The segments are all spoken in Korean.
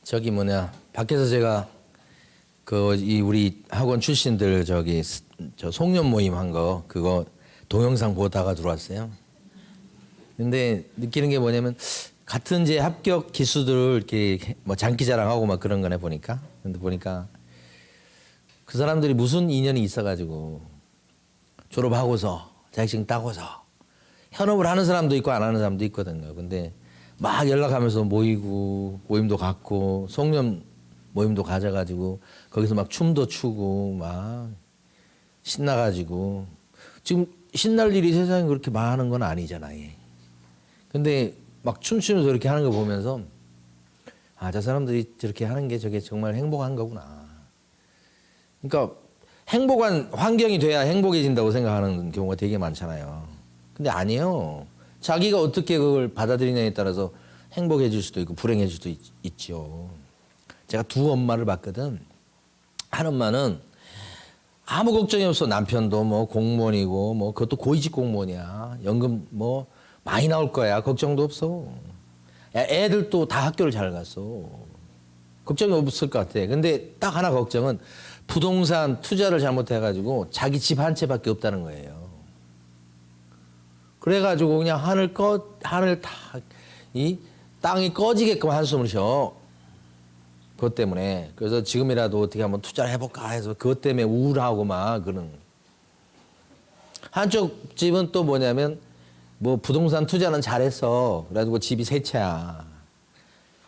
저기 뭐냐 밖에서 제가 우리 학원 출신들 저 송년 모임 한 거 그거 동영상 보다가 들어왔어요. 근데 느끼는 게 뭐냐면 같은 제 합격 기수들 이렇게 뭐 장기자랑하고 막 그런 거네 보니까. 근데 보니까 그 사람들이 무슨 인연이 있어가지고 졸업하고서 자격증 따고서 현업을 하는 사람도 있고 안 하는 사람도 있거든요. 근데 막 연락하면서 모이고 모임도 갖고 송년 모임도 가져가지고 거기서 막 춤도 추고 막 신나가지고 지금 신날 일이 세상에 그렇게 많은 건 아니잖아요. 근데 막 춤추면서 이렇게 하는 거 보면서 저 사람들이 저렇게 하는 게 저게 정말 행복한 거구나. 그러니까 행복한 환경이 돼야 행복해진다고 생각하는 경우가 되게 많잖아요. 근데 아니에요. 자기가 어떻게 그걸 받아들이냐에 따라서 행복해질 수도 있고 불행해질 수도 있죠. 제가 두 엄마를 봤거든. 한 엄마는 아무 걱정이 없어. 남편도 뭐 공무원이고 뭐 그것도 고위직 공무원이야. 연금 뭐 많이 나올 거야. 걱정도 없어. 애들도 다 학교를 잘 갔어. 걱정이 없을 것 같아. 근데 딱 하나 걱정은 부동산 투자를 잘못해가지고 자기 집 한 채밖에 없다는 거예요. 그래가지고 그냥 이 땅이 꺼지게끔 한숨을 쉬어. 그것 때문에. 그래서 지금이라도 어떻게 한번 투자를 해볼까 해서 그것 때문에 우울하고 막 그런. 한쪽 집은 또 뭐냐면 뭐 부동산 투자는 잘했어. 그래가지고 집이 세 채야.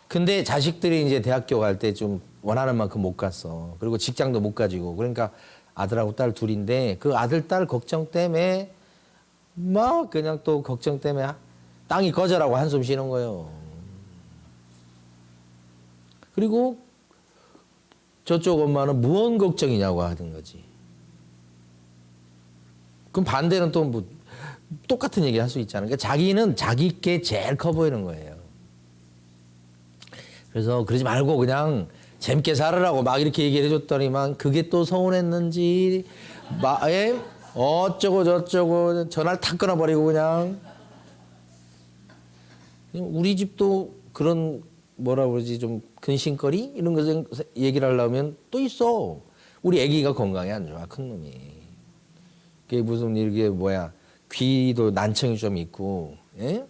근데 자식들이 이제 대학교 갈 때 좀 원하는 만큼 못 갔어. 그리고 직장도 못 가지고. 그러니까 아들하고 딸 둘인데 그 아들, 딸 걱정 때문에 막 그냥 또 걱정 때문에 땅이 꺼져라고 한숨 쉬는 거예요. 그리고 저쪽 엄마는 무언 걱정이냐고 하는 거지. 그럼 반대는 또 뭐 똑같은 얘기 할 수 있잖아요. 그러니까 자기는 자기 게 제일 커 보이는 거예요. 그래서 그러지 말고 그냥 재밌게 살으라고 막 이렇게 얘기를 해줬더니만 그게 또 서운했는지 어쩌고 저쩌고 전화를 탁 끊어버리고 그냥 우리 집도 그런 뭐라 그러지 좀 근심거리 이런 거 얘기를 하려면 또 있어. 우리 아기가 건강이 안 좋아. 큰 놈이. 그게 무슨 이게 뭐야 귀도 난청이 좀 있고 예?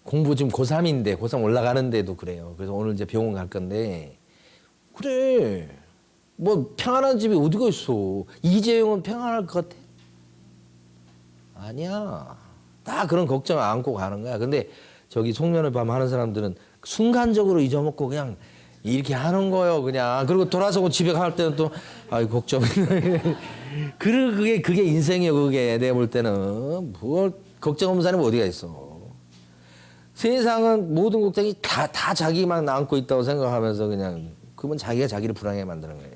공부 지금 고3인데 고3 올라가는데도 그래요. 그래서 오늘 이제 병원 갈 건데 그래 뭐 평안한 집이 어디가 있어. 이재용은 평안할 것 같아? 아니야. 다 그런 걱정 안고 가는 거야. 근데 저기 송년회 밤 하는 사람들은 순간적으로 잊어먹고 그냥 이렇게 하는 거예요. 그냥. 그리고 돌아서고 집에 갈 때는 또 아이 걱정. 그게 인생이에요. 그게 내가 볼 때는 뭘 걱정 없는 사람이 어디가 있어. 세상은 모든 걱정이 다 자기만 안고 있다고 생각하면서 그냥 그러면 자기가 자기를 불안하게 만드는 거예요.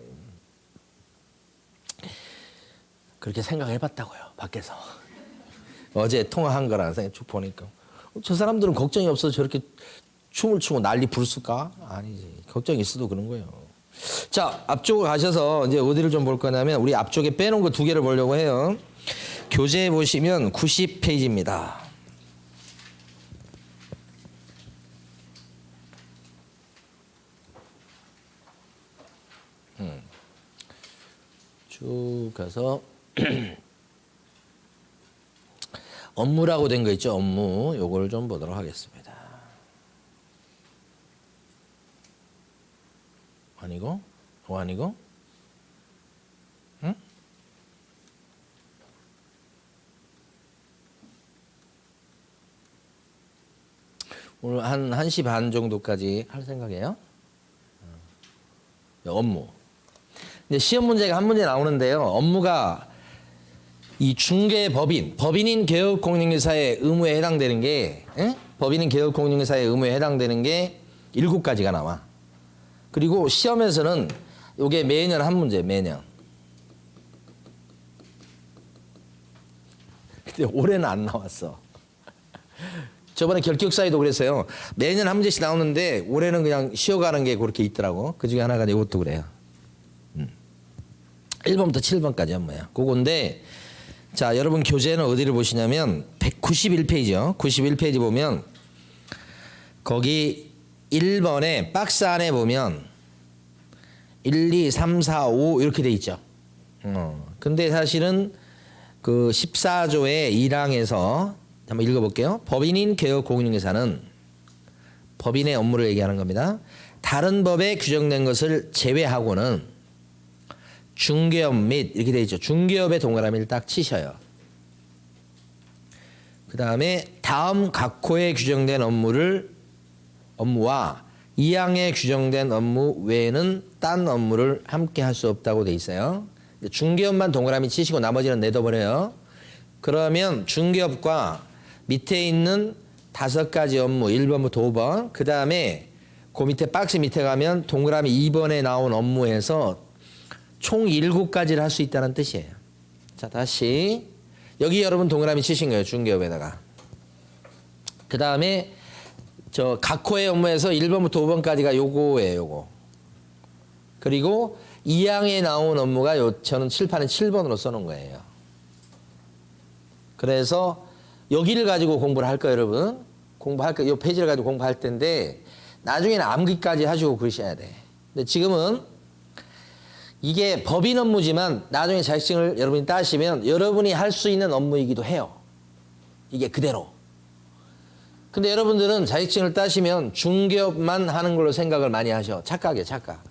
그렇게 생각해봤다고요. 밖에서. 어제 통화한 거라 생각 쭉 보니까 저 사람들은 걱정이 없어서 저렇게 춤을 추고 난리 부를까? 아니지. 걱정이 있어도 그런 거예요. 자, 앞쪽으로 가셔서 이제 어디를 좀 볼 거냐면 우리 앞쪽에 빼놓은 거 두 개를 보려고 해요. 교재에 보시면 90페이지입니다. 쭉 가서 업무라고 된 거 있죠. 업무. 요걸 좀 보도록 하겠습니다. 아니고? 아니고? 응? 오늘 한 1시 반 정도까지 할 생각이에요. 업무. 이제 시험 문제가 한 문제 나오는데요. 업무가 이 법인인 개업공인중개사의 의무에 해당되는 게, 법인인 개업공인중개사의 의무에 해당되는 게 7가지가 나와. 그리고 시험에서는 이게 매년 한 문제, 매년. 근데 올해는 안 나왔어. 저번에 결격사에도 그랬어요. 매년 한 문제씩 나오는데 올해는 그냥 쉬어가는 게 그렇게 있더라고. 그 중에 하나가 이것도 그래요. 1번부터 7번까지 업무야. 그건데 자, 여러분 교재는 어디를 보시냐면 191페이지요. 91페이지 보면 거기 1번에 박스 안에 보면 1, 2, 3, 4, 5 이렇게 돼 있죠. 근데 사실은 그 14조의 1항에서 한번 읽어볼게요. 법인인 개업 공인중개사는 법인의 업무를 얘기하는 겁니다. 다른 법에 규정된 것을 제외하고는 중개업 및 이렇게 돼 있죠. 중개업의 동그라미를 딱 치셔요. 그 다음에 다음 각호에 규정된 업무와 2항에 규정된 업무 외에는 딴 업무를 함께 할 수 없다고 돼 있어요. 중개업만 동그라미 치시고 나머지는 내둬버려요. 그러면 중개업과 밑에 있는 5가지 업무 1번부터 5번 그 다음에 그 밑에 박스 밑에 가면 동그라미 2번에 나온 업무에서 총 7가지를 할 수 있다는 뜻이에요. 자, 다시 여기 여러분 동그라미 치신 거예요. 중개업에다가. 그 다음에 저 각호의 업무에서 1번부터 5번까지가 요거예요. 요거. 그리고 2항에 나온 업무가 저는 칠판에 7번으로 써놓은 거예요. 그래서 여기를 가지고 공부를 할 거예요. 여러분. 공부할 거, 이 페이지를 가지고 공부할 텐데 나중에는 암기까지 하시고 그러셔야 돼. 근데 지금은 이게 법인 업무지만 나중에 자격증을 여러분이 따시면 여러분이 할 수 있는 업무이기도 해요. 이게 그대로. 근데 여러분들은 자격증을 따시면 중개업만 하는 걸로 생각을 많이 하셔. 착각이에요, 착각.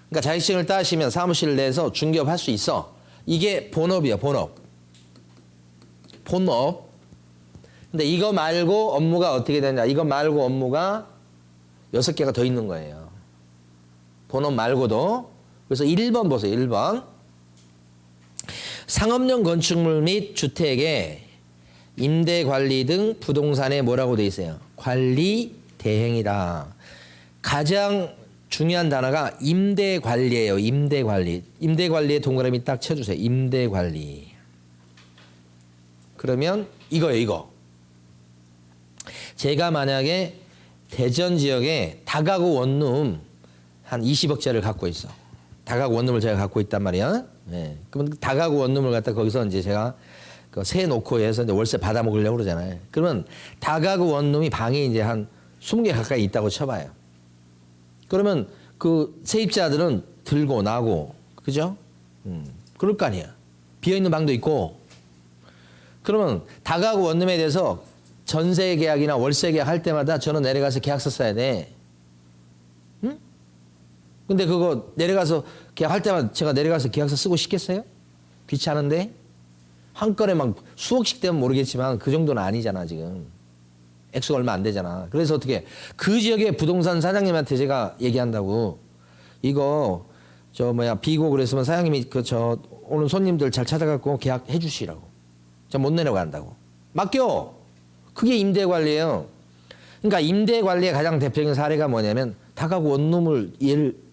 그러니까 자격증을 따시면 사무실 내에서 중개업 할 수 있어. 이게 본업이에요, 본업. 본업. 근데 이거 말고 업무가 어떻게 되냐. 이거 말고 업무가 6개가 더 있는 거예요. 본업 말고도. 그래서 1번 보세요. 1번. 상업용 건축물 및 주택의 임대 관리 등 부동산에 뭐라고 돼 있어요? 관리 대행이다. 가장 중요한 단어가 임대 관리예요. 임대 관리. 임대 관리에 동그라미 딱 쳐주세요. 임대 관리. 그러면 이거예요. 이거. 제가 만약에 대전 지역에 다가구 원룸 한 20억짜리를 갖고 있어. 다가구 원룸을 제가 갖고 있단 말이야. 네. 그러면 다가구 원룸을 갖다 거기서 이제 제가 그 세 놓고 해서 이제 월세 받아 먹으려고 그러잖아요. 그러면 다가구 원룸이 방이 이제 한 20개 가까이 있다고 쳐봐요. 그러면 그 세입자들은 들고 나고, 그죠? 그럴 거 아니야. 비어있는 방도 있고. 그러면 다가구 원룸에 대해서 전세 계약이나 월세 계약 할 때마다 저는 내려가서 계약서 써야 돼. 응? 근데 그거 내려가서 계약할 때마다 제가 내려가서 계약서 쓰고 싶겠어요? 귀찮은데? 한 건에 막 수억씩 되면 모르겠지만 그 정도는 아니잖아, 지금. 액수가 얼마 안 되잖아. 그래서 어떻게 그 지역의 부동산 사장님한테 제가 얘기한다고 이거 비고 그랬으면 사장님이 오늘 손님들 잘 찾아갖고 계약해 주시라고. 저 못 내려간다고. 맡겨. 그게 임대 관리예요. 그러니까 임대 관리의 가장 대표적인 사례가 뭐냐면 다가구 원룸을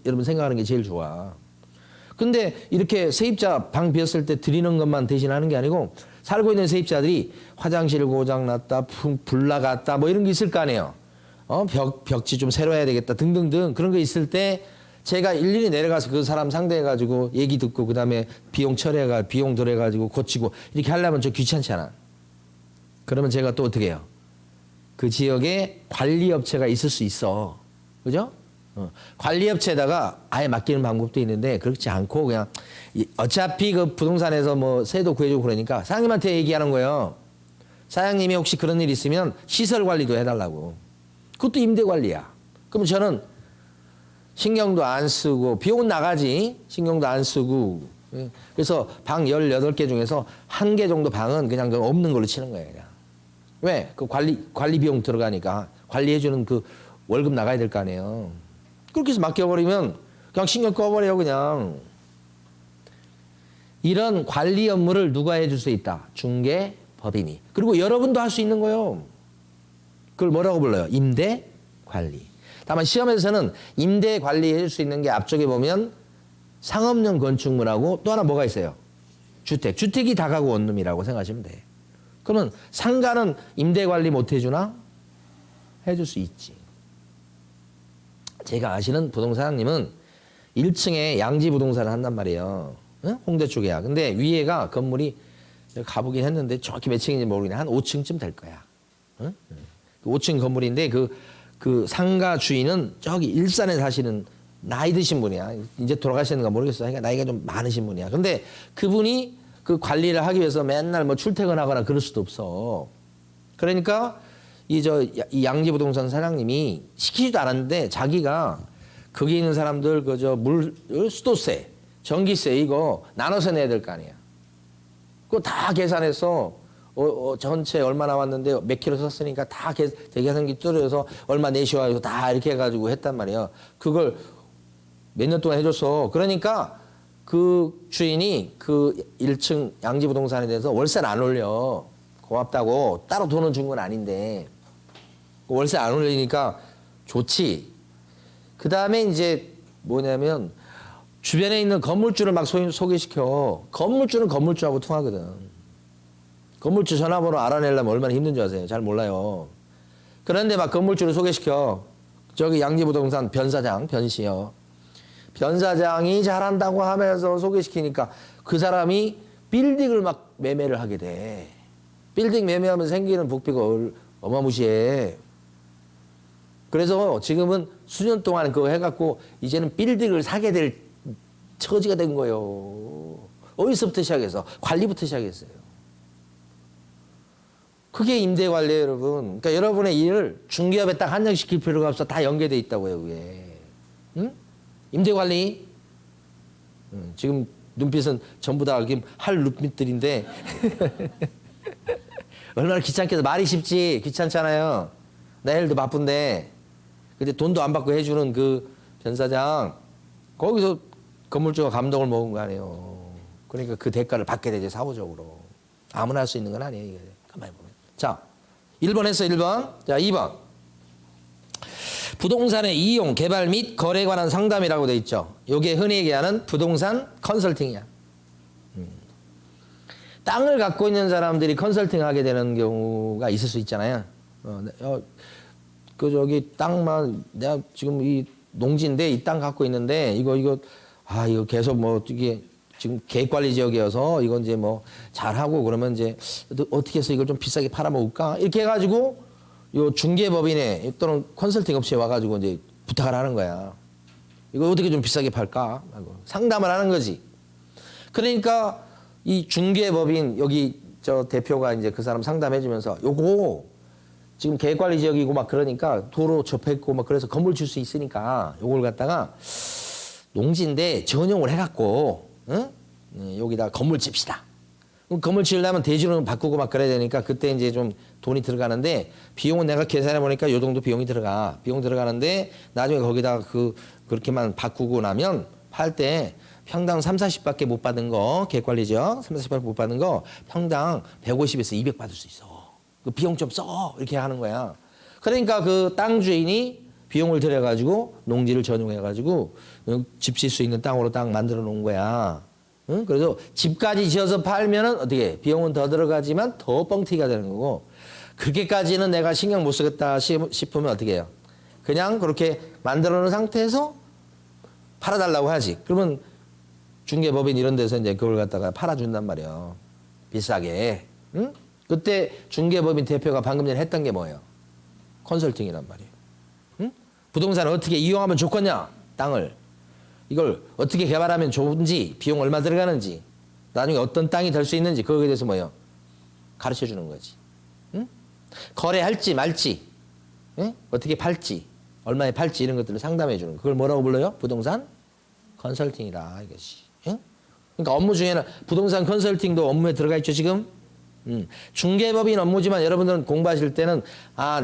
여러분 생각하는 게 제일 좋아. 근데 이렇게 세입자 방 비었을 때 드리는 것만 대신하는 게 아니고 살고 있는 세입자들이 화장실 고장났다, 불 나갔다 뭐 이런 게 있을 거 아니에요. 벽지 좀 새로 해야 되겠다 등등등 그런 거 있을 때 제가 일일이 내려가서 그 사람 상대해가지고 얘기 듣고 그다음에 비용 들여가지고 고치고 이렇게 하려면 좀 귀찮잖아. 그러면 제가 또 어떻게 해요? 그 지역에 관리업체가 있을 수 있어. 그죠? 관리업체에다가 아예 맡기는 방법도 있는데 그렇지 않고 그냥 어차피 그 부동산에서 뭐 세도 구해주고 그러니까 사장님한테 얘기하는 거예요. 사장님이 혹시 그런 일 있으면 시설 관리도 해달라고. 그것도 임대 관리야. 그럼 저는 신경도 안 쓰고 비용은 나가지 신경도 안 쓰고 그래서 방 18개 중에서 1개 정도 방은 그냥 없는 걸로 치는 거예요. 그냥. 왜? 그 관리 비용 들어가니까 관리해주는 그 월급 나가야 될 거 아니에요. 그렇게 해서 맡겨버리면 그냥 신경 꺼버려요. 그냥. 이런 관리 업무를 누가 해줄 수 있다? 중개 법인이. 그리고 여러분도 할 수 있는 거예요. 그걸 뭐라고 불러요? 임대 관리. 다만 시험에서는 임대 관리 해줄 수 있는 게 앞쪽에 보면 상업용 건축물하고 또 하나 뭐가 있어요? 주택. 주택이 다가구 원룸이라고 생각하시면 돼. 그러면 상가는 임대 관리 못 해주나? 해줄 수 있지. 제가 아시는 부동산님은 1층에 양지 부동산을 한단 말이에요. 응? 홍대 쪽이야. 근데 위에가 건물이 가보긴 했는데 정확히 몇 층인지 모르겠는데 한 5층쯤 될 거야. 응? 5층 건물인데 그 그 상가 주인은 저기 일산에 사시는 나이 드신 분이야. 이제 돌아가시는가 모르겠어. 그러니까 나이가 좀 많으신 분이야. 근데 그분이 그 관리를 하기 위해서 맨날 뭐 출퇴근하거나 그럴 수도 없어. 그러니까 이 양지부동산 사장님이 시키지도 않았는데 자기가 거기 있는 사람들 그저 수도세, 전기세 이거 나눠서 내야 될 거 아니야. 그거 다 계산해서 전체 얼마 나왔는데 몇 킬로 썼으니까 다 대계산기 뚫어서 얼마 내시와서 다 이렇게 해가지고 했단 말이야. 그걸 몇 년 동안 해줬어. 그러니까 그 주인이 그 1층 양지부동산에 대해서 월세를 안 올려. 고맙다고 따로 돈은 준 건 아닌데 월세 안 올리니까 좋지. 그 다음에 이제 뭐냐면 주변에 있는 건물주를 막 소개시켜. 건물주는 건물주하고 통하거든. 건물주 전화번호 알아내려면 얼마나 힘든 줄 아세요? 잘 몰라요. 그런데 막 건물주를 소개시켜. 저기 양지부동산 변사장, 변씨요. 변사장이 잘한다고 하면서 소개시키니까 그 사람이 빌딩을 막 매매를 하게 돼. 빌딩 매매하면 생기는 복비가 어마무시해. 그래서 지금은 수년 동안 그거 해갖고 이제는 빌딩을 사게 될 처지가 된 거예요. 어디서부터 시작해서? 관리부터 시작했어요. 그게 임대관리예요, 여러분. 그러니까 여러분의 일을 중개업에 딱 한정시킬 필요가 없어. 다 연계돼 있다고요, 그게. 응? 임대관리. 지금 눈빛은 전부 다 할 눈빛들인데 얼마나 귀찮게 해서 말이 쉽지. 귀찮잖아요. 내일도 바쁜데. 근데 돈도 안 받고 해주는 그 변사장 거기서 건물주가 감동을 먹은 거 아니에요. 그러니까 그 대가를 받게 되지 사후적으로. 아무나 할 수 있는 건 아니에요. 이게. 가만히 보면. 자, 1번 했어 1번. 자, 2번. 부동산의 이용, 개발 및 거래에 관한 상담이라고 돼 있죠. 이게 흔히 얘기하는 부동산 컨설팅이야. 땅을 갖고 있는 사람들이 컨설팅하게 되는 경우가 있을 수 있잖아요. 땅만 내가 지금 이 농지인데 이 땅 갖고 있는데 이거 계속 뭐 이게 지금 계획관리 지역이어서 이건 이제 뭐 잘하고 그러면 이제 어떻게 해서 이걸 좀 비싸게 팔아먹을까 이렇게 해가지고 요 중개법인에 또는 컨설팅 업체에 와가지고 이제 부탁을 하는 거야. 이거 어떻게 좀 비싸게 팔까? 하고 상담을 하는 거지. 그러니까 이 중개법인 여기 저 대표가 이제 그 사람 상담해주면서 요거 지금 계획관리 지역이고 막 그러니까 도로 접했고 막 그래서 건물 줄 수 있으니까 요걸 갖다가 농지인데 전용을 해갖고 응? 여기다 건물 칩시다. 건물 지으려면 대지로 바꾸고 막 그래야 되니까 그때 이제 좀 돈이 들어가는데 비용은 내가 계산해 보니까 요 정도 비용이 들어가. 비용 들어가는데 나중에 거기다 그렇게만 바꾸고 나면 팔 때 평당 3, 40밖에 못 받은 거 계획관리죠. 3, 40밖에 못 받은 거 평당 150에서 200 받을 수 있어. 그 비용 좀 써. 이렇게 하는 거야. 그러니까 그 땅 주인이 비용을 들여가지고 농지를 전용해가지고 집 질 수 있는 땅으로 딱 만들어 놓은 거야. 응? 그래서 집까지 지어서 팔면은 어떻게 비용은 더 들어가지만 더 뻥튀기가 되는 거고 그렇게까지는 내가 신경 못 쓰겠다 싶으면 어떻게 해요? 그냥 그렇게 만들어 놓은 상태에서 팔아달라고 하지. 그러면 중개법인 이런 데서 이제 그걸 갖다가 팔아준단 말이에요. 비싸게. 응? 그때 중개법인 대표가 방금 전에 했던 게 뭐예요? 컨설팅이란 말이에요. 응? 부동산을 어떻게 이용하면 좋겠냐? 땅을. 이걸 어떻게 개발하면 좋은지, 비용 얼마 들어가는지, 나중에 어떤 땅이 될 수 있는지 그거에 대해서 뭐예요? 가르쳐 주는 거지. 응? 거래할지 말지, 응? 어떻게 팔지, 얼마에 팔지 이런 것들을 상담해 주는 거. 그걸 뭐라고 불러요? 부동산 컨설팅이다 이것이. 응? 그러니까 업무 중에는 부동산 컨설팅도 업무에 들어가 있죠 지금. 중개법인 업무지만 여러분들은 공부하실 때는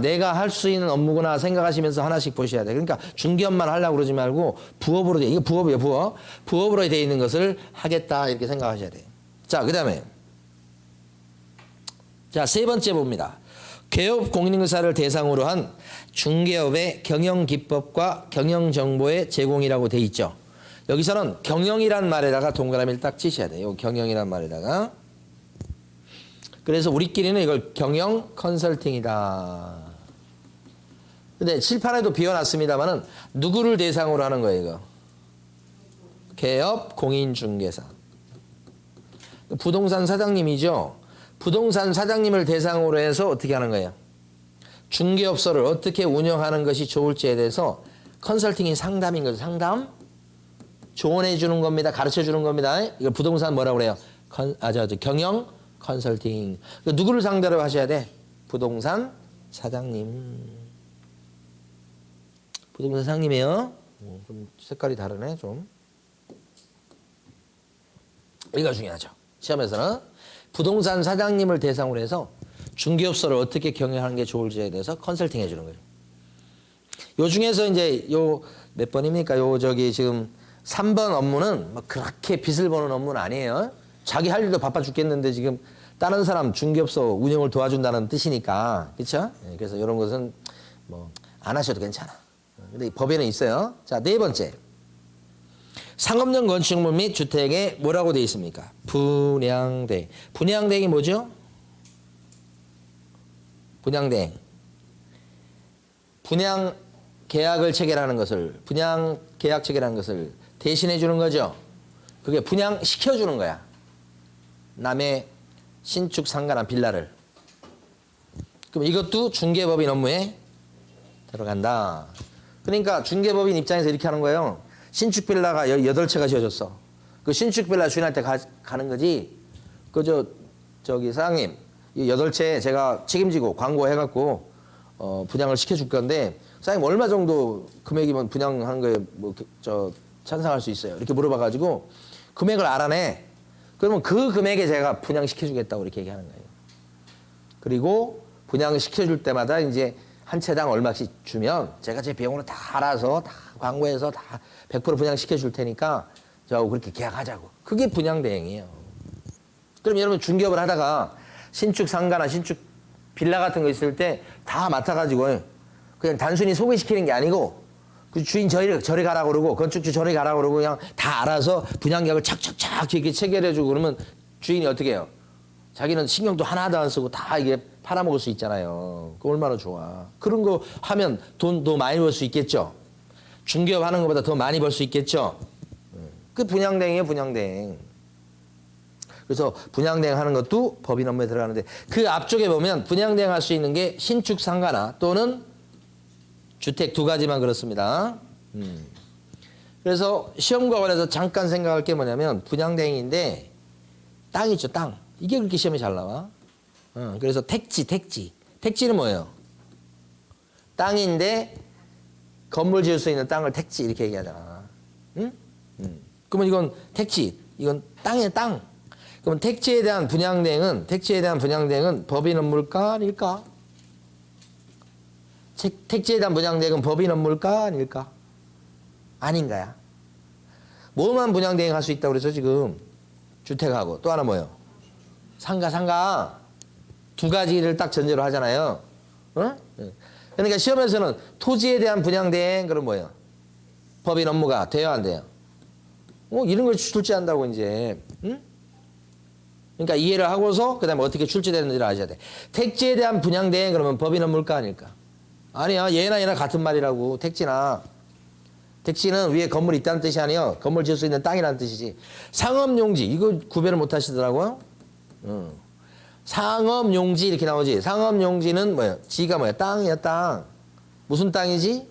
내가 할 수 있는 업무구나 생각하시면서 하나씩 보셔야 돼. 그러니까 중개업만 하려고 그러지 말고 부업으로 이거 부업이에요, 부업. 부업으로 돼 있는 것을 하겠다 이렇게 생각하셔야 돼요. 자, 그다음에 자, 세 번째 봅니다. 개업 공인인사를 대상으로 한 중개업의 경영 기법과 경영 정보의 제공이라고 돼 있죠. 여기서는 경영이란 말에다가 동그라미를 딱 치셔야 돼요. 경영이란 말에다가. 그래서 우리끼리는 이걸 경영 컨설팅이다. 근데 칠판에도 비워놨습니다만은 누구를 대상으로 하는 거예요, 이거? 개업 공인중개사. 부동산 사장님이죠. 부동산 사장님을 대상으로 해서 어떻게 하는 거예요? 중개업소를 어떻게 운영하는 것이 좋을지에 대해서 컨설팅이 상담인 거죠. 상담? 조언해 주는 겁니다. 가르쳐 주는 겁니다. 이걸 부동산 뭐라고 그래요? 경영 컨설팅. 누구를 상대로 하셔야 돼? 부동산 사장님. 부동산 사장님이에요. 좀 색깔이 다르네 좀. 이거 중요하죠. 시험에서는 부동산 사장님을 대상으로 해서 중개업소를 어떻게 경영하는 게 좋을지에 대해서 컨설팅 해주는 거예요. 요 중에서 이제 요 몇 번입니까? 요 저기 지금 3번 업무는 뭐 그렇게 빚을 버는 업무는 아니에요. 자기 할 일도 바빠 죽겠는데 지금 다른 사람 중개업소 운영을 도와준다는 뜻이니까. 그렇죠? 그래서 이런 것은 뭐 안 하셔도 괜찮아. 근데 법에는 있어요. 자, 네 번째. 상업용 건축물 및 주택에 뭐라고 되어 있습니까? 분양대행. 분양대행이 뭐죠? 분양대행. 분양 계약을 체결하는 것을, 분양 계약 체결하는 것을 대신해 주는 거죠. 그게 분양시켜 주는 거야. 남의 신축 상가나 빌라를. 그럼 이것도 중개법인 업무에 들어간다. 그러니까 중개법인 입장에서 이렇게 하는 거예요. 신축 빌라가 8채가 지어졌어. 그 신축 빌라 주인한테 가는 거지. 저기 사장님, 이 8채 제가 책임지고 광고해갖고 분양을 시켜줄 건데 사장님 얼마 정도 금액이면 분양하는 거에 찬성할 수 있어요? 이렇게 물어봐가지고 금액을 알아내. 그러면 그 금액에 제가 분양시켜주겠다고 이렇게 얘기하는 거예요. 그리고 분양시켜줄 때마다 이제 한 채당 얼마씩 주면 제가 제 비용으로 다 알아서 다 광고해서 다 100% 분양시켜줄 테니까 저하고 그렇게 계약하자고. 그게 분양대행이에요. 그럼 여러분 중개업을 하다가 신축 상가나 신축 빌라 같은 거 있을 때 다 맡아가지고 그냥 단순히 소개시키는 게 아니고 그 주인 저리 가라고 그러고 건축주 저리 가라고 그러고 그냥 다 알아서 분양계약을 착착착 이렇게 체결해주고 그러면 주인이 어떻게 해요? 자기는 신경도 하나도 안 쓰고 다 이게 팔아먹을 수 있잖아요. 그 얼마나 좋아. 그런 거 하면 돈도 많이 벌 수 있겠죠. 중개업 하는 것보다 더 많이 벌 수 있겠죠. 그 분양대행이에요, 분양대행. 그래서 분양대행 하는 것도 법인 업무에 들어가는데 그 앞쪽에 보면 분양대행 할 수 있는 게 신축 상가나 또는 주택 두 가지만 그렇습니다. 그래서 시험과 관해서 잠깐 생각할 게 뭐냐면 분양대행인데 땅 있죠, 땅. 이게 그렇게 시험에 잘 나와. 그래서 택지는 뭐예요? 땅인데 건물 지을 수 있는 땅을 택지 이렇게 얘기하잖아. 응? 그러면 이건 택지, 이건 땅이에요, 땅. 그럼 택지에 대한 분양대행은 법인 업무일까 아닐까? 택지에 대한 분양대행은 법인 업무일까 아닐까? 아닌가야? 뭐만 분양대행 할 수 있다고 그래서 지금 주택하고 또 하나 뭐예요? 상가 두 가지를 딱 전제로 하잖아요. 그러니까 시험에서는 토지에 대한 분양대행 그럼 뭐예요? 법인 업무가 돼야 안 돼요? 이런 걸 출제한다고 이제. 그러니까 이해를 하고서 그다음에 어떻게 출제되는지를 아셔야 돼. 택지에 대한 분양대행 그러면 법인 업무일까 아닐까? 아니야. 얘나 같은 말이라고. 택지는 위에 건물이 있다는 뜻이 아니에요. 건물 지을 수 있는 땅이라는 뜻이지. 상업용지 이거 구별을 못 하시더라고요. 상업용지 이렇게 나오지. 상업용지는 뭐예요? 지가 뭐야? 땅이야, 땅. 무슨 땅이지?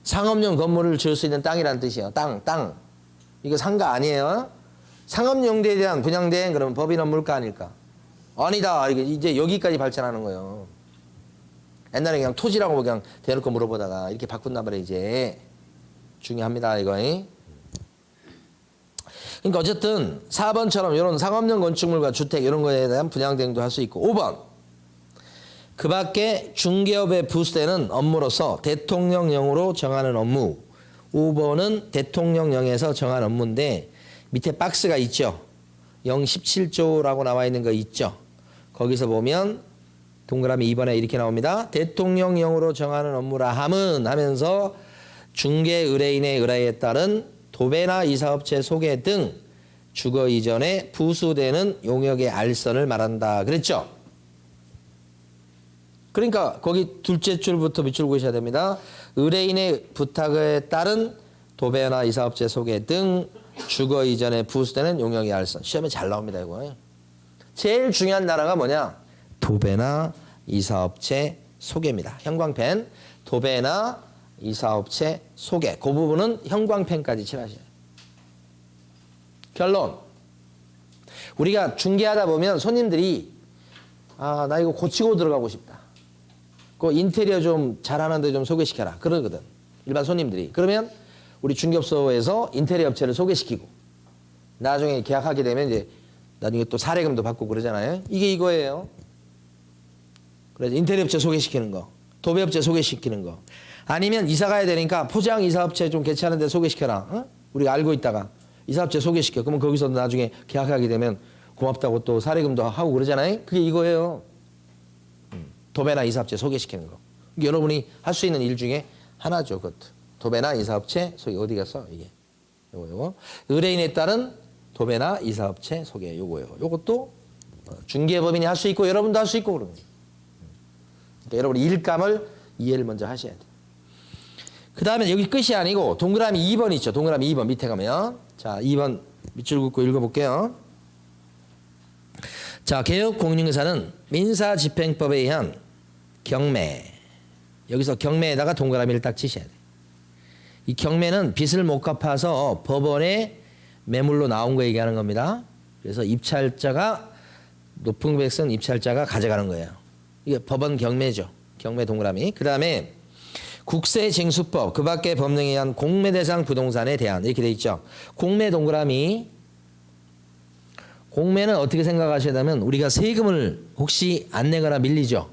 상업용 건물을 지을 수 있는 땅이라는 뜻이에요. 땅. 이거 상가 아니에요. 상업용지에 대한 분양대행 그러면 법인 업무일까 아닐까? 아니다. 이제 여기까지 발전하는 거예요. 옛날에 그냥 토지라고 그냥 대놓고 물어보다가 이렇게 바꾼단 말이에요. 이제 중요합니다. 이거. 그러니까 어쨌든 4번처럼 이런 상업용 건축물과 주택 이런 거에 대한 분양대행도 할 수 있고 5번 그 밖에 중개업에 부수되는 업무로서 대통령령으로 정하는 업무 5번은 대통령령에서 정한 업무인데 밑에 박스가 있죠. 017조라고 나와 있는 거 있죠. 거기서 보면 동그라미 2번에 이렇게 나옵니다. 대통령령으로 정하는 업무라 함은 하면서 중개 의뢰인의 의뢰에 따른 도배나 이사업체 소개 등 주거 이전에 부수되는 용역의 알선을 말한다. 그랬죠? 그러니까 거기 둘째 줄부터 밑줄 그으셔야 됩니다. 의뢰인의 부탁에 따른 도배나 이사업체 소개 등 주거 이전에 부수되는 용역의 알선. 시험에 잘 나옵니다. 이거. 제일 중요한 나라가 뭐냐? 도배나 이사업체 소개입니다. 형광펜, 도배나 이사업체 소개. 그 부분은 형광펜까지 칠하셔요. 결론. 우리가 중개하다 보면 손님들이 나 이거 고치고 들어가고 싶다. 그 인테리어 좀 잘하는데 좀 소개시켜라. 그러거든. 일반 손님들이. 그러면 우리 중개업소에서 인테리어 업체를 소개시키고 나중에 계약하게 되면 이제 나중에 또 사례금도 받고 그러잖아요. 이게 이거예요. 그래서 인테리어 업체 소개시키는 거, 도배 업체 소개시키는 거. 아니면 이사 가야 되니까 포장 이사업체 좀 괜찮은 데 소개시켜라. 어? 우리가 알고 있다가 이사업체 소개시켜. 그러면 거기서 나중에 계약하게 되면 고맙다고 또 사례금도 하고 그러잖아요. 그게 이거예요. 도배나 이사업체 소개시키는 거. 이게 여러분이 할 수 있는 일 중에 하나죠. 그것도. 도배나 이사업체 소개. 어디 갔어? 이게. 요거. 의뢰인에 따른 도배나 이사업체 소개. 요거예요. 요것도 중개법인이 할 수 있고 여러분도 할 수 있고 그런 거예요. 그러니까 여러분이 일감을 이해를 먼저 하셔야 돼요. 그 다음에 여기 끝이 아니고 동그라미 2번 있죠. 동그라미 2번 밑에 가면. 자, 2번 밑줄 긋고 읽어볼게요. 자, 개업공인중개사는 민사집행법에 의한 경매. 여기서 경매에다가 동그라미를 딱 치셔야 돼요. 이 경매는 빚을 못 갚아서 법원에 매물로 나온 거 얘기하는 겁니다. 그래서 입찰자가 높은 금액 쓴 입찰자가 가져가는 거예요. 이게 법원 경매죠. 경매 동그라미. 그 다음에 국세징수법 그 밖의 법령에 의한 공매대상 부동산에 대한 이렇게 돼 있죠. 공매 동그라미. 공매는 어떻게 생각하셔야 되면 우리가 세금을 혹시 안 내거나 밀리죠.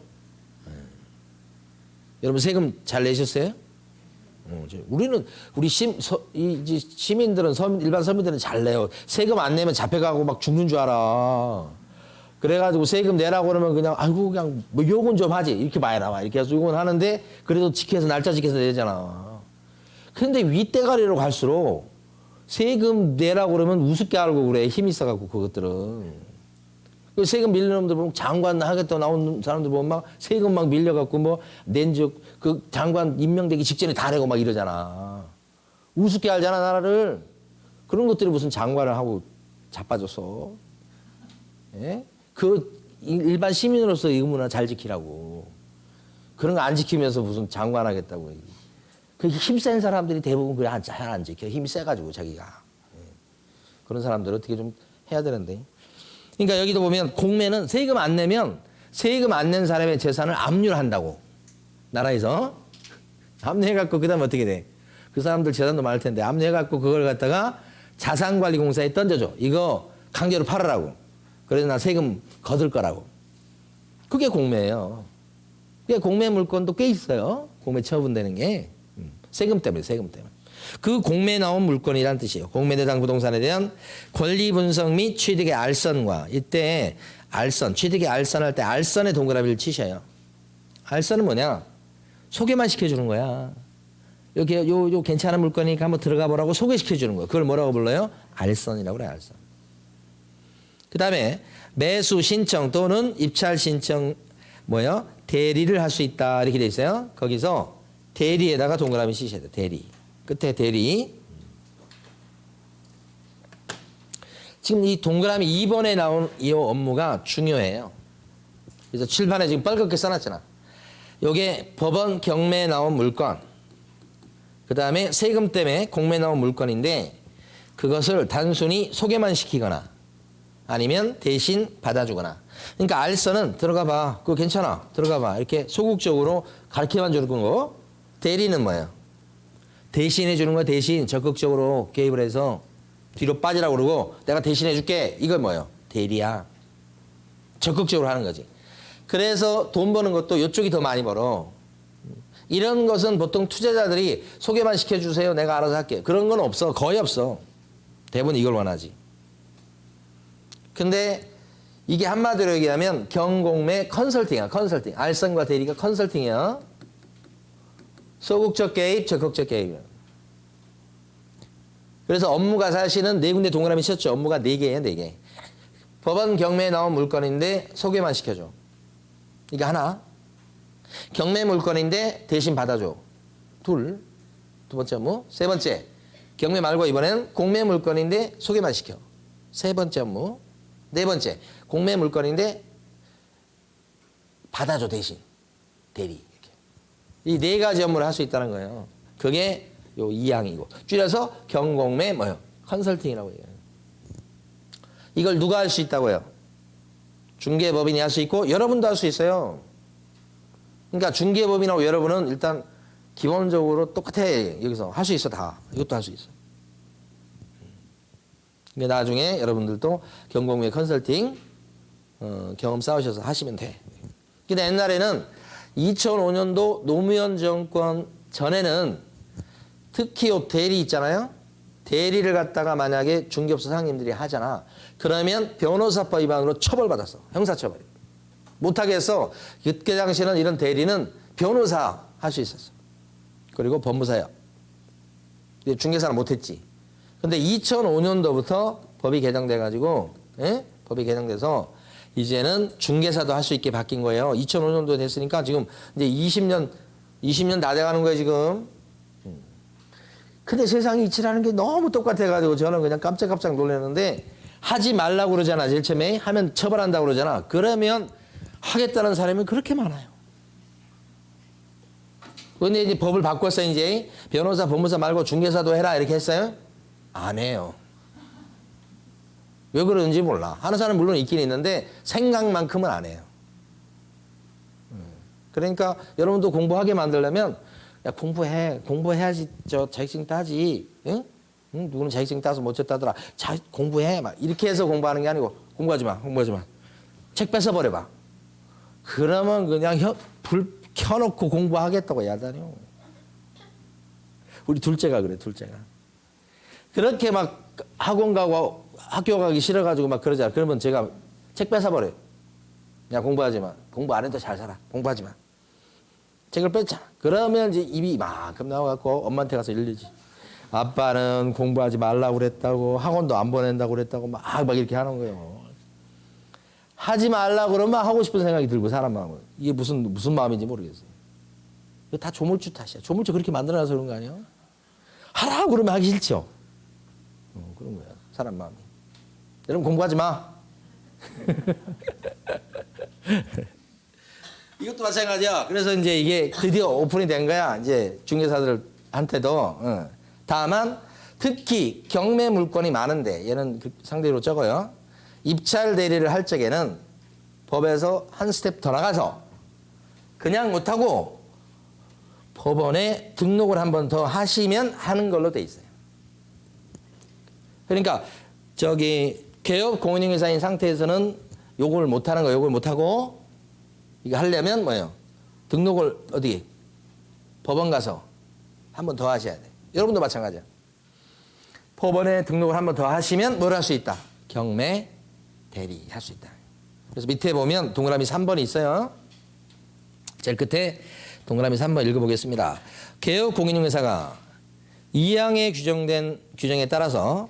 여러분 세금 잘 내셨어요? 우리는 우리 시민들은 일반 서민들은 잘 내요. 세금 안 내면 잡혀가고 막 죽는 줄 알아. 그래가지고 세금 내라고 그러면 그냥 아이고 그냥 뭐 요건 좀 하지 이렇게 많이 나와 이렇게 해서 요건 하는데 그래도 지켜서 날짜 지켜서 내잖아. 근데 윗대가리로 갈수록 세금 내라고 그러면 우습게 알고 그래. 힘이 있어갖고 그것들은. 세금 밀리는 놈들 보면 장관 하겠다 나온 사람들 보면 막 세금 막 밀려갖고 뭐 낸 적 그 장관 임명되기 직전에 다 내고 막 이러잖아. 우습게 알잖아 나라를. 그런 것들이 무슨 장관을 하고 자빠졌어. 예? 그 일반 시민으로서 이 의무나 잘 지키라고. 그런 거 안 지키면서 무슨 장관 하겠다고. 그 힘센 사람들이 대부분 그래 잘 안 지켜. 힘이 세가지고 자기가. 그런 사람들 어떻게 좀 해야 되는데. 그러니까 여기도 보면 공매는 세금 안 내면 세금 안 낸 사람의 재산을 압류한다고. 나라에서. 압류해갖고 그 다음에 어떻게 돼? 그 사람들 재산도 많을 텐데 압류해갖고 그걸 갖다가 자산관리공사에 던져줘. 이거 강제로 팔으라고. 그래서 나 세금 거둘 거라고. 그게 공매예요. 그게 공매 물건도 꽤 있어요. 공매 처분되는 게. 세금 때문에 세금 때문에. 그 공매에 나온 물건이란 뜻이에요. 공매대상 부동산에 대한 권리 분석 및 취득의 알선과 이때 알선, 취득의 알선할 때 알선의 동그라미를 치셔요. 알선은 뭐냐? 소개만 시켜주는 거야. 여기 요 괜찮은 물건이니까 한번 들어가 보라고 소개시켜주는 거야. 그걸 뭐라고 불러요? 알선이라고 그래. 알선. 그 다음에 매수 신청 또는 입찰 신청 뭐요? 대리를 할 수 있다 이렇게 돼 있어요. 거기서 대리에다가 동그라미 치셔야 돼. 대리. 끝에 대리. 지금 이 동그라미 2번에 나온 이 업무가 중요해요. 그래서 칠판에 지금 빨갛게 써놨잖아. 요게 법원 경매에 나온 물건. 그 다음에 세금 때문에 공매에 나온 물건인데 그것을 단순히 소개만 시키거나 아니면 대신 받아주거나. 그러니까 알선은 들어가 봐. 그거 괜찮아. 들어가 봐. 이렇게 소극적으로 가르쳐만 주는 거. 대리는 뭐예요? 대신해 주는 거. 대신 적극적으로 개입을 해서 뒤로 빠지라고 그러고 내가 대신해 줄게. 이건 뭐예요? 대리야. 적극적으로 하는 거지. 그래서 돈 버는 것도 이쪽이 더 많이 벌어. 이런 것은 보통 투자자들이 소개만 시켜주세요. 내가 알아서 할게. 그런 건 없어. 거의 없어. 대부분 이걸 원하지. 근데 이게 한마디로 얘기하면 경공매 컨설팅이야. 컨설팅. 알선과 대리가 컨설팅이야. 소극적 개입, 적극적 개입이야. 그래서 업무가 사실은 네 군데 동그라미 쳤죠. 업무가 4개예요. 4개. 법원 경매에 나온 물건인데 소개만 시켜줘. 이게 하나. 경매 물건인데 대신 받아줘. 둘. 두 번째 업무. 세 번째. 경매 말고 이번엔 공매 물건인데 소개만 시켜. 세 번째 업무. 네 번째. 공매 물건인데 받아줘 대신. 대리. 이렇게. 이 네 가지 업무를 할 수 있다는 거예요. 그게 요 2항이고. 줄여서 경공매 뭐요? 컨설팅이라고 해요. 이걸 누가 할 수 있다고요? 중개법인이 할 수 있고 여러분도 할 수 있어요. 그러니까 중개법인하고 여러분은 일단 기본적으로 똑같아. 여기서 할 수 있어 다. 이것도 할 수 있어. 그러니까 나중에 여러분들도 경공매 컨설팅 경험 쌓으셔서 하시면 돼. 근데 옛날에는 2005년도 노무현 정권 전에는 특히 요 대리 있잖아요. 대리를 갖다가 만약에 중개업소 사장님들이 하잖아. 그러면 변호사법 위반으로 처벌받았어. 형사처벌. 못하게 해서 그때 당시에는 이런 대리는 변호사 할 수 있었어. 그리고 법무사요. 중개사는 못했지. 근데 2005년도부터 법이 개정돼가지고, 예? 법이 개정돼서 이제는 중개사도 할 수 있게 바뀐 거예요. 2005년도 됐으니까 지금 이제 20년 다 돼가는 거예요, 지금. 근데 세상이 이치라는 게 너무 똑같아가지고 저는 그냥 깜짝깜짝 놀랐는데 하지 말라고 그러잖아. 제일 처음에 하면 처벌한다고 그러잖아. 그러면 하겠다는 사람이 그렇게 많아요. 근데 이제 법을 바꿨어요. 이제 변호사, 법무사 말고 중개사도 해라 이렇게 했어요? 안 해요. 왜 그러는지 몰라. 하는 사람 물론 있긴 있는데 생각만큼은 안 해요. 그러니까 여러분도 공부하게 만들려면 야 공부해야지 저 자격증 따지. 응? 응? 누구는 자격증 따서 못 쳤다더라. 공부해 막 이렇게 해서 공부하는 게 아니고 공부하지 마. 책 뺏어버려봐. 그러면 그냥 불 켜놓고 공부하겠다고 야단이요. 우리 둘째가 그래. 둘째가 그렇게 막 학원 가고 학교 가기 싫어가지고 막 그러잖아. 그러면 제가 책 뺏어버려요. 야 공부하지 마. 공부 안 해도 잘 살아. 공부하지 마. 책을 뺐잖아. 그러면 이제 입이 이만큼 나와갖고 엄마한테 가서 일리지. 아빠는 공부하지 말라고 그랬다고 학원도 안 보낸다고 그랬다고 막 이렇게 하는 거예요. 하지 말라고 그러면 하고 싶은 생각이 들고 사람 마음은. 이게 무슨 마음인지 모르겠어요. 이거 다 조물주 탓이야. 조물주 그렇게 만들어놔서 그런 거 아니에요? 하라고 그러면 하기 싫죠. 그런 거야. 사람 마음이. 여러분 공부하지 마. 이것도 마찬가지야. 그래서 이제 이게 드디어 오픈이 된 거야. 이제 중개사들한테도. 다만 특히 경매 물건이 많은데 얘는 상대로 적어요. 입찰 대리를 할 적에는 법에서 한 스텝 더 나가서 그냥 못하고 법원에 등록을 한 번 더 하시면 하는 걸로 돼 있어요. 그러니까 저기 개업 공인중개사인 상태에서는 요걸 못하는 거예요. 요걸 못하고 이거 하려면 뭐예요? 등록을 어디? 법원 가서 한 번 더 하셔야 돼. 여러분도 마찬가지야. 법원에 등록을 한 번 더 하시면 뭘 할 수 있다? 경매 대리 할 수 있다. 그래서 밑에 보면 동그라미 3번이 있어요. 제일 끝에 동그라미 3번 읽어보겠습니다. 개업 공인중개사가 2항에 규정된 규정에 따라서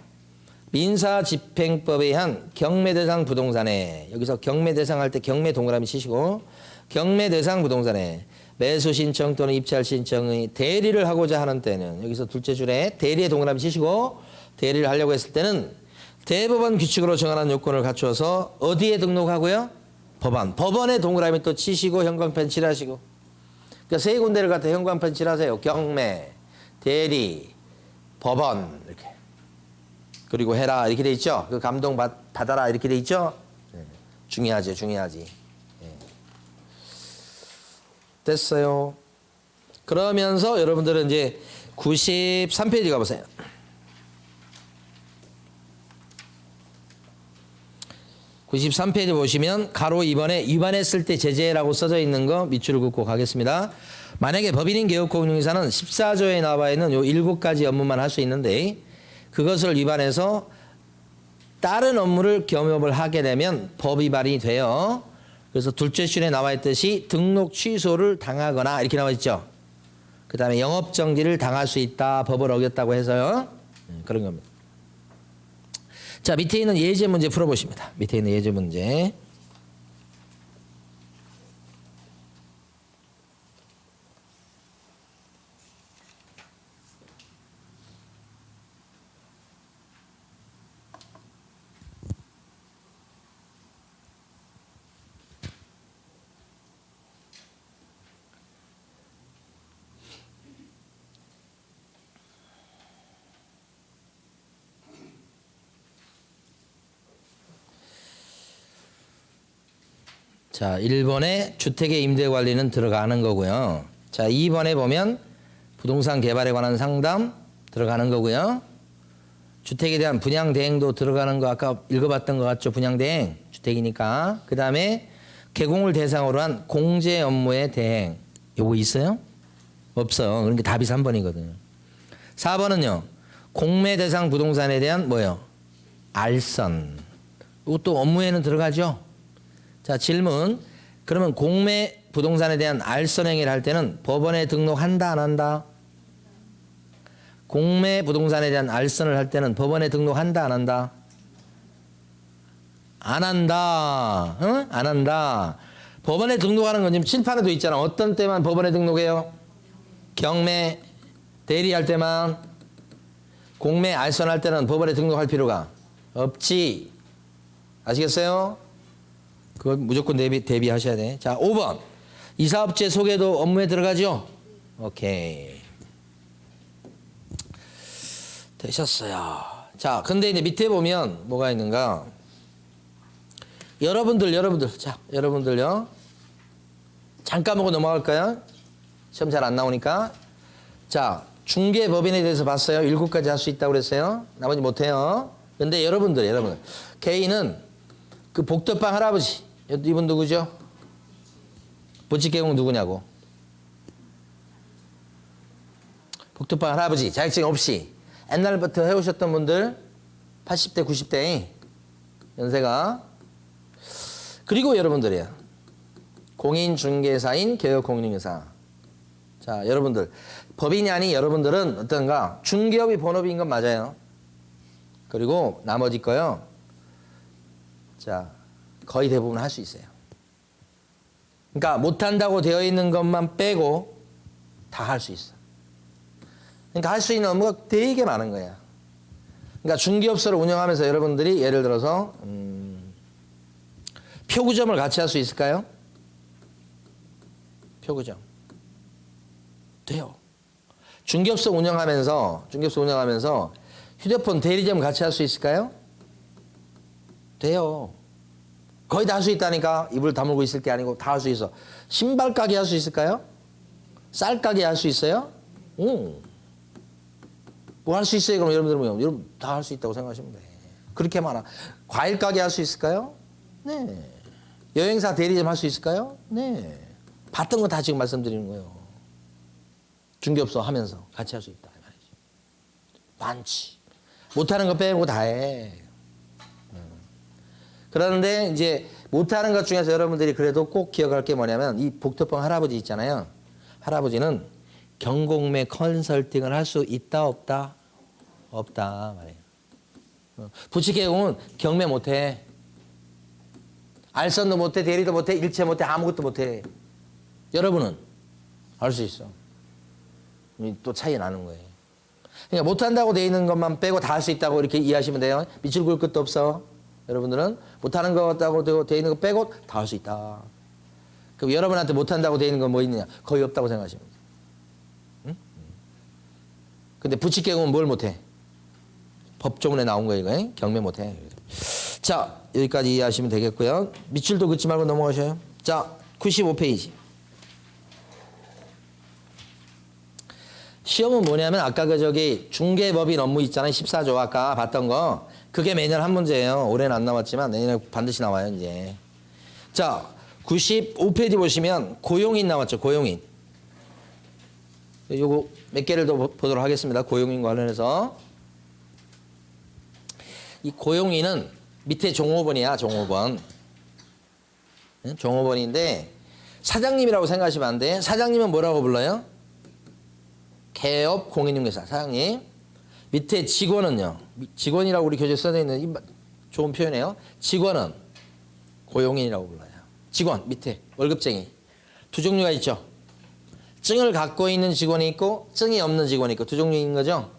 민사집행법에 의한 경매대상 부동산에 여기서 경매대상 할 때 경매 동그라미 치시고 경매대상 부동산에 매수신청 또는 입찰신청의 대리를 하고자 하는 때는 여기서 둘째 줄에 대리의 동그라미 치시고 대리를 하려고 했을 때는 대법원 규칙으로 정하는 요건을 갖추어서 어디에 등록하고요? 법원. 법원에 동그라미 또 치시고 형광펜 칠하시고 그러니까 세 군데를 갖다 형광펜 칠하세요. 경매, 대리, 법원 이렇게. 그리고 해라 이렇게 돼 있죠. 그 감동 받아라 이렇게 돼 있죠. 중요하지. 됐어요. 그러면서 여러분들은 이제 93페이지 가보세요. 93페이지 보시면 가로 2번에 위반했을 때 제재라고 써져 있는 거 밑줄을 긋고 가겠습니다. 만약에 법인인 개업공인중개사는 14조에 나와 있는 요 7가지 업무만 할 수 있는데 그것을 위반해서 다른 업무를 겸업을 하게 되면 법 위반이 돼요. 그래서 둘째 줄에 나와 있듯이 등록 취소를 당하거나 이렇게 나와 있죠. 그 다음에 영업정지를 당할 수 있다. 법을 어겼다고 해서요. 그런 겁니다. 자, 밑에 있는 예제 문제 풀어보십니다. 밑에 있는 예제 문제. 자, 1번에 주택의 임대 관리는 들어가는 거고요. 자, 2번에 보면 부동산 개발에 관한 상담 들어가는 거고요. 주택에 대한 분양 대행도 들어가는 거 아까 읽어봤던 것 같죠? 분양 대행 주택이니까. 그 다음에 개공을 대상으로 한 공제 업무의 대행 요거 있어요? 없어. 그러니까 답이 3번이거든요. 4번은요. 공매 대상 부동산에 대한 뭐요? 알선. 이것도 업무에는 들어가죠. 자, 질문. 그러면 공매 부동산에 대한 알선 행위를 할 때는 법원에 등록한다 안 한다? 공매 부동산에 대한 알선을 할 때는 법원에 등록한다 안 한다? 안 한다. 응? 안 한다. 법원에 등록하는 건 지금 칠판에도 있잖아. 어떤 때만 법원에 등록해요? 경매 대리할 때만. 공매 알선할 때는 법원에 등록할 필요가 없지. 아시겠어요? 그거 무조건 대비하셔야 돼. 자, 5번. 이사업체 소개도 업무에 들어가죠? 오케이. 되셨어요. 자, 근데 이제 밑에 보면 뭐가 있는가? 여러분들. 자, 여러분들요. 잠깐 보고 넘어갈까요? 시험 잘 안 나오니까. 자, 중개법인에 대해서 봤어요. 7가지 할 수 있다고 그랬어요. 나머지 못해요. 근데 여러분들. 개인은 그 복덕방 할아버지. 이분 누구죠? 부칙개공 누구냐고. 복덕방 할아버지. 자격증 없이. 옛날부터 해오셨던 분들. 80대, 90대. 연세가. 그리고 여러분들이에요. 공인중개사인 개업공인중개사. 자, 여러분들. 법인이 아닌 여러분들은 어떤가? 중개업이 본업인 건 맞아요. 그리고 나머지 거요. 자, 거의 대부분 할 수 있어요. 그러니까 못한다고 되어 있는 것만 빼고 다 할 수 있어. 그러니까 할 수 있는 업무가 되게 많은 거야. 그러니까 중개업소를 운영하면서 여러분들이 예를 들어서 표구점을 같이 할 수 있을까요? 표구점. 돼요. 중개업소 운영하면서 휴대폰 대리점 같이 할 수 있을까요? 돼요. 거의 다 할 수 있다니까. 입을 다물고 있을 게 아니고 다 할 수 있어. 신발 가게 할 수 있을까요? 쌀 가게 할 수 있어요? 뭐 할 수 있어요? 그럼 여러분 다 할 수 있다고 생각하시면 돼. 그렇게 많아. 과일 가게 할 수 있을까요? 네. 여행사 대리점 할 수 있을까요? 네. 봤던 거 다 지금 말씀드리는 거예요. 중개업소 하면서 같이 할 수 있다. 많지. 못하는 거 빼고 다 해. 그런데 이제 못하는 것 중에서 여러분들이 그래도 꼭 기억할 게 뭐냐면 이 복덕방 할아버지 있잖아요. 할아버지는 경공매 컨설팅을 할 수 있다 없다? 없다 말이에요. 부칙개공은 경매 못해. 알선도 못해. 대리도 못해. 일체 못해. 아무것도 못해. 여러분은 할 수 있어. 또 차이 나는 거예요. 그러니까 못한다고 돼 있는 것만 빼고 다 할 수 있다고 이렇게 이해하시면 돼요. 밑줄 긋을 것도 없어. 여러분들은 못하는 것 같다고 돼 있는 거 빼고 다 할 수 있다. 그럼 여러분한테 못한다고 돼 있는 건 뭐 있느냐? 거의 없다고 생각하시면 돼요. 응? 근데 부칙개공은 뭘 못해? 법조문에 나온 거예요. 이거. 경매 못해. 자, 여기까지 이해하시면 되겠고요. 밑줄도 긋지 말고 넘어가셔요. 자, 95페이지. 시험은 뭐냐면 아까 중개법인 업무 있잖아요. 14조 아까 봤던 거. 그게 매년 한 문제예요. 올해는 안 나왔지만 내년에 반드시 나와요. 이제. 자, 95페이지 보시면 고용인 나왔죠. 고용인. 요거 몇 개를 더 보도록 하겠습니다. 고용인 관련해서. 이 고용인은 밑에 종업원이야. 종업원. 종업원인데 사장님이라고 생각하시면 안 돼. 사장님은 뭐라고 불러요? 개업 공인중개사 사장님. 밑에 직원은요. 직원이라고 우리 교재에 써져 있는 좋은 표현이에요. 직원은 고용인이라고 불러요. 직원 밑에 월급쟁이. 두 종류가 있죠. 증을 갖고 있는 직원이 있고 증이 없는 직원이 있고 두 종류인 거죠.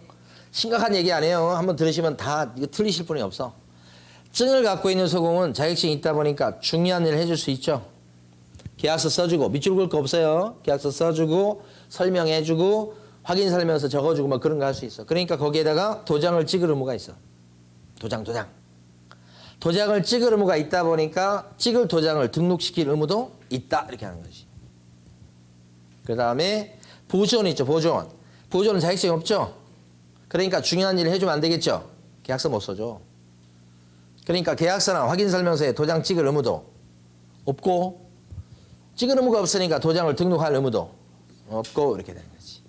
심각한 얘기 아니에요. 한번 들으시면 다 이거 틀리실 분이 없어. 증을 갖고 있는 소공은 자격증이 있다 보니까 중요한 일을 해줄 수 있죠. 계약서 써주고 밑줄 긋을 거 없어요. 계약서 써주고 설명해주고 확인 설명서 적어주고 뭐 그런 거 할 수 있어. 그러니까 거기에다가 도장을 찍을 의무가 있어. 도장. 도장을 찍을 의무가 있다 보니까 찍을 도장을 등록시킬 의무도 있다 이렇게 하는 거지. 그 다음에 보존 있죠. 보존. 보존은 자격증이 없죠. 그러니까 중요한 일을 해주면 안 되겠죠. 계약서 못 써줘. 그러니까 계약서나 확인설명서에 도장 찍을 의무도 없고 찍을 의무가 없으니까 도장을 등록할 의무도 없고 이렇게 되는 거지.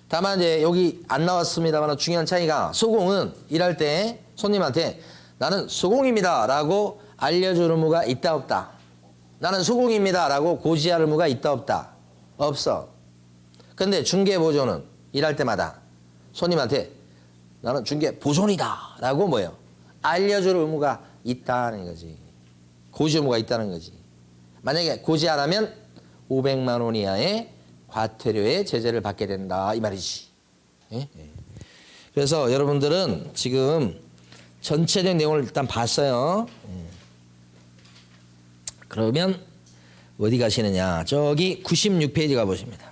다만 이제 여기 안 나왔습니다만 중요한 차이가 소공은 일할 때 손님한테 나는 소공입니다 라고 알려줄 의무가 있다 없다. 나는 소공입니다 라고 고지할 의무가 있다 없다. 없어. 근데 중개보존은 일할 때마다 손님한테 나는 중개보존이다 라고 뭐예요? 알려줄 의무가 있다는 거지. 고지 의무가 있다는 거지. 만약에 고지 안 하면 500만 원 이하의 과태료의 제재를 받게 된다 이 말이지. 예? 그래서 여러분들은 지금 전체적인 내용을 일단 봤어요. 그러면 어디 가시느냐? 저기 96페이지 가보십니다.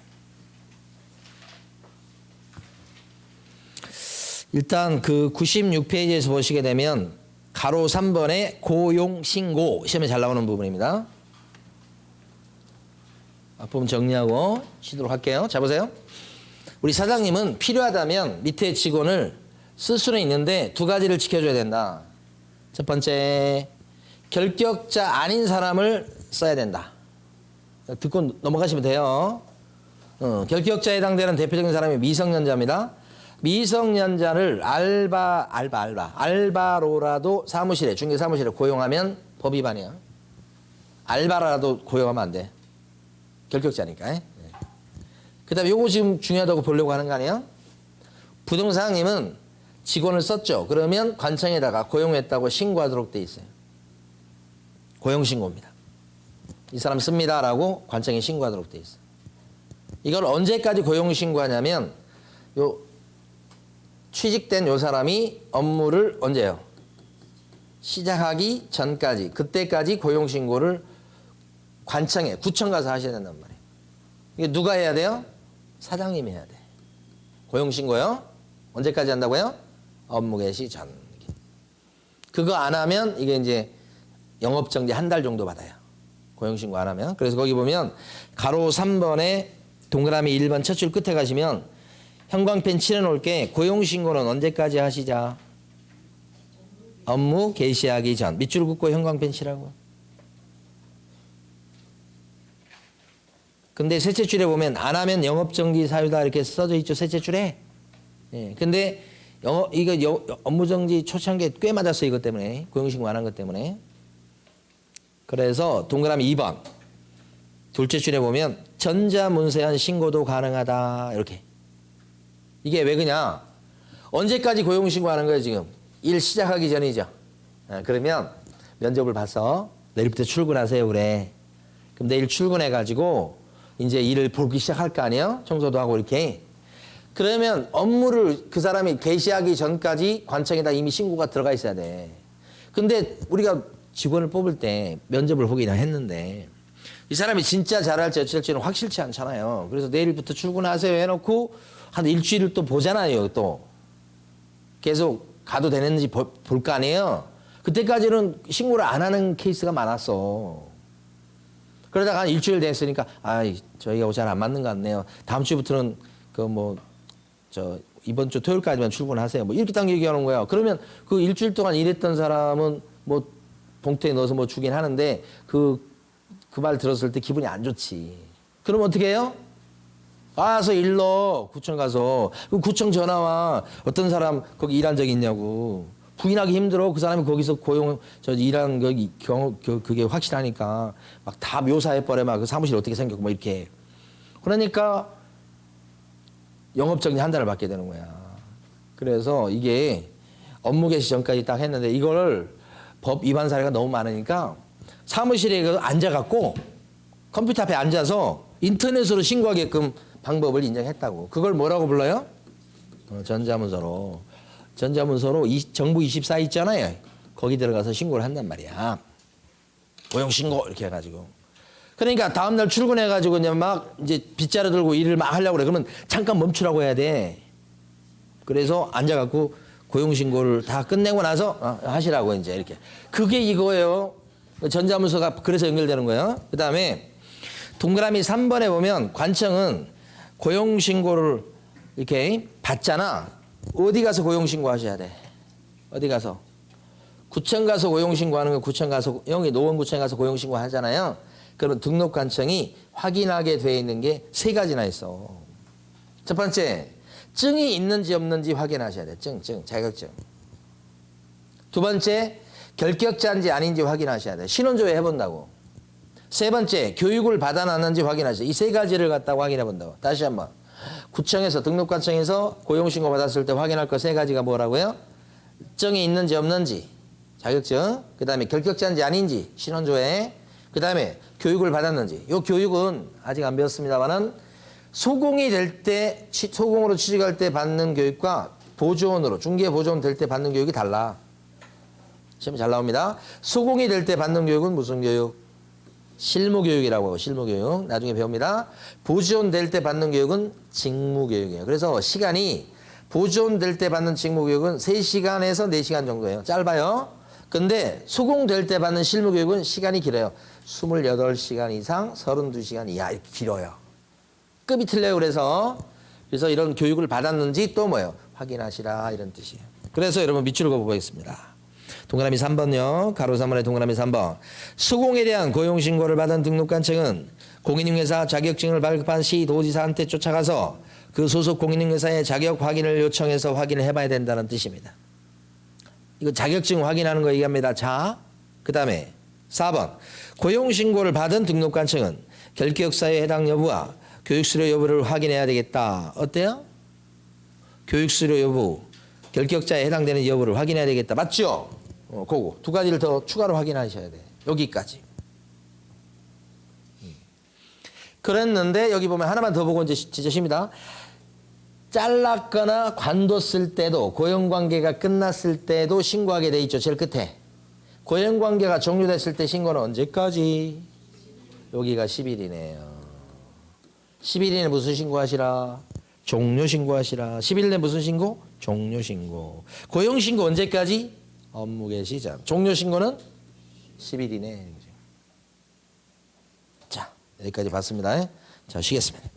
일단 그 96페이지에서 보시게 되면 가로 3번에 고용신고 시험에 잘 나오는 부분입니다. 앞부분 정리하고 쉬도록 할게요. 자 보세요. 우리 사장님은 필요하다면 밑에 직원을 쓸 수는 있는데 두 가지를 지켜줘야 된다. 첫 번째, 결격자 아닌 사람을 써야 된다. 듣고 넘어가시면 돼요. 결격자에 해당되는 대표적인 사람이 미성년자입니다. 미성년자를 알바로라도 사무실에, 중개 사무실에 고용하면 법 위반이야. 알바라도 고용하면 안 돼. 결격자니까. 그 다음에 요거 지금 중요하다고 보려고 하는 거 아니에요? 부동산님은 직원을 썼죠. 그러면 관청에다가 고용했다고 신고하도록 돼 있어요. 고용신고입니다. 이 사람 씁니다라고 관청에 신고하도록 돼 있어요. 이걸 언제까지 고용신고하냐면 요 취직된 요 사람이 업무를 언제요? 시작하기 전까지, 그때까지 고용신고를 관청에, 구청 가서 하셔야 된단 말이에요. 이게 누가 해야 돼요? 사장님이 해야 돼. 고용신고요? 언제까지 한다고요? 업무 개시 전. 그거 안 하면 이게 이제 영업정지 한 달 정도 받아요. 고용신고 안 하면. 그래서 거기 보면 가로 3번에 동그라미 1번 첫 줄 끝에 가시면 형광펜 칠해놓을게. 고용신고는 언제까지 하시자? 업무 개시하기 전. 밑줄 긋고 형광펜 칠하고. 근데 셋째 줄에 보면 안 하면 영업정지 사유다 이렇게 써져 있죠. 셋째 줄에. 예. 근데 이거 업무정지 초치한 게 꽤 맞았어요. 이것 때문에. 고용신고 안 한 것 때문에. 그래서 동그라미 2번. 둘째 줄에 보면 전자문서현 신고도 가능하다. 이렇게. 이게 왜 그냐? 언제까지 고용신고하는 거예요 지금? 일 시작하기 전이죠. 그러면 면접을 봐서 내일부터 출근하세요 그래. 그럼 내일 출근해가지고 이제 일을 보기 시작할 거 아니에요? 청소도 하고 이렇게. 그러면 업무를 그 사람이 개시하기 전까지 관청에다 이미 신고가 들어가 있어야 돼. 근데 우리가 직원을 뽑을 때 면접을 보기나 했는데 이 사람이 진짜 잘할지 어쩔지는 확실치 않잖아요. 그래서 내일부터 출근하세요 해놓고 한 일주일을 또 보잖아요. 또 계속 가도 되는지 볼 거 아니에요. 그때까지는 신고를 안 하는 케이스가 많았어. 그러다가 한 일주일 됐으니까 저희가 잘 안 맞는 것 같네요. 다음 주부터는 이번 주 토요일까지만 출근하세요. 뭐 이렇게 딱 얘기하는 거야. 그러면 그 일주일 동안 일했던 사람은 뭐 봉투에 넣어서 뭐 주긴 하는데 그 말 들었을 때 기분이 안 좋지. 그럼 어떻게 해요? 가서 일러. 구청 가서. 그 구청 전화와 어떤 사람 거기 일한 적 있냐고. 부인하기 힘들어. 그 사람이 거기서 일한 그게 확실하니까 막 다 묘사해버려. 막 그 사무실 어떻게 생겼고 뭐 이렇게. 그러니까 영업정지 한 달을 받게 되는 거야. 그래서 이게 업무 개시 전까지 딱 했는데 이걸 법 위반 사례가 너무 많으니까 사무실에 앉아갖고 컴퓨터 앞에 앉아서 인터넷으로 신고하게끔 방법을 인정했다고. 그걸 뭐라고 불러요? 전자문서로. 전자문서로 정부 24 있잖아요. 거기 들어가서 신고를 한단 말이야. 고용신고 이렇게 해가지고. 그러니까 다음날 출근해가지고 이제 빗자루 들고 일을 막 하려고 그래. 그러면 잠깐 멈추라고 해야 돼. 그래서 앉아갖고 고용신고를 다 끝내고 나서 하시라고 이제 이렇게. 그게 이거예요. 전자문서가 그래서 연결되는 거예요. 그 다음에 동그라미 3번에 보면 관청은 고용신고를 이렇게 받잖아. 어디 가서 고용신고 하셔야 돼? 어디 가서? 구청 가서 고용신고하는 거 구청 가서, 여기 노원구청 가서 고용신고 하잖아요. 그럼 등록관청이 확인하게 돼 있는 게 세 가지나 있어. 첫 번째, 증이 있는지 없는지 확인하셔야 돼. 증, 자격증. 두 번째, 결격자인지 아닌지 확인하셔야 돼. 신원조회 해본다고. 세 번째, 교육을 받아놨는지 확인하셔야 돼. 이 세 가지를 갖다가 확인해 본다고. 다시 한번. 구청에서, 등록관청에서 고용신고 받았을 때 확인할 거 세 가지가 뭐라고요? 증이 있는지 없는지, 자격증. 그 다음에 결격자인지 아닌지, 신원조회. 그 다음에 교육을 받았는지. 이 교육은 아직 안 배웠습니다만은 소공이 될 때, 소공으로 취직할 때 받는 교육과 보조원으로, 중개 보조원 될 때 받는 교육이 달라. 시험 잘 나옵니다. 소공이 될 때 받는 교육은 무슨 교육? 실무교육이라고 하고, 실무교육. 나중에 배웁니다. 보조원 될 때 받는 교육은 직무교육이에요. 그래서 시간이 보조원 될 때 받는 직무교육은 3시간에서 4시간 정도예요. 짧아요. 근데 소공 될 때 받는 실무교육은 시간이 길어요. 28시간 이상, 32시간 이하 이렇게 길어요. 급이 틀려요. 그래서 이런 교육을 받았는지 또 뭐예요? 확인하시라 이런 뜻이에요. 그래서 여러분 밑줄을 그어보겠습니다. 동그라미 3번요. 가로 3번에 동그라미 3번. 수공에 대한 고용신고를 받은 등록관청은 공인중개사 자격증을 발급한 시도지사한테 쫓아가서 그 소속 공인중개사의 자격 확인을 요청해서 확인을 해봐야 된다는 뜻입니다. 이거 자격증 확인하는 거 얘기합니다. 자, 그 다음에 4번. 고용신고를 받은 등록관청은 결격사유에 해당 여부와 교육수료 여부를 확인해야 되겠다. 어때요? 교육수료 여부, 결격자에 해당되는 여부를 확인해야 되겠다. 맞죠? 그거 두 가지를 더 추가로 확인하셔야 돼. 여기까지. 그랬는데 여기 보면 하나만 더 보고 이제 진짜 쉽니다. 잘랐거나 관뒀을 때도, 고용관계가 끝났을 때도 신고하게 돼 있죠. 제일 끝에. 고용관계가 종료됐을 때 신고는 언제까지? 여기가 10일이네요. 10일이네 무슨 신고하시라? 종료 신고하시라. 10일 내 무슨 신고? 종료 신고. 고용 신고 언제까지? 업무개 시작. 종료 신고는 10일이네. 자, 여기까지 봤습니다. 자, 쉬겠습니다.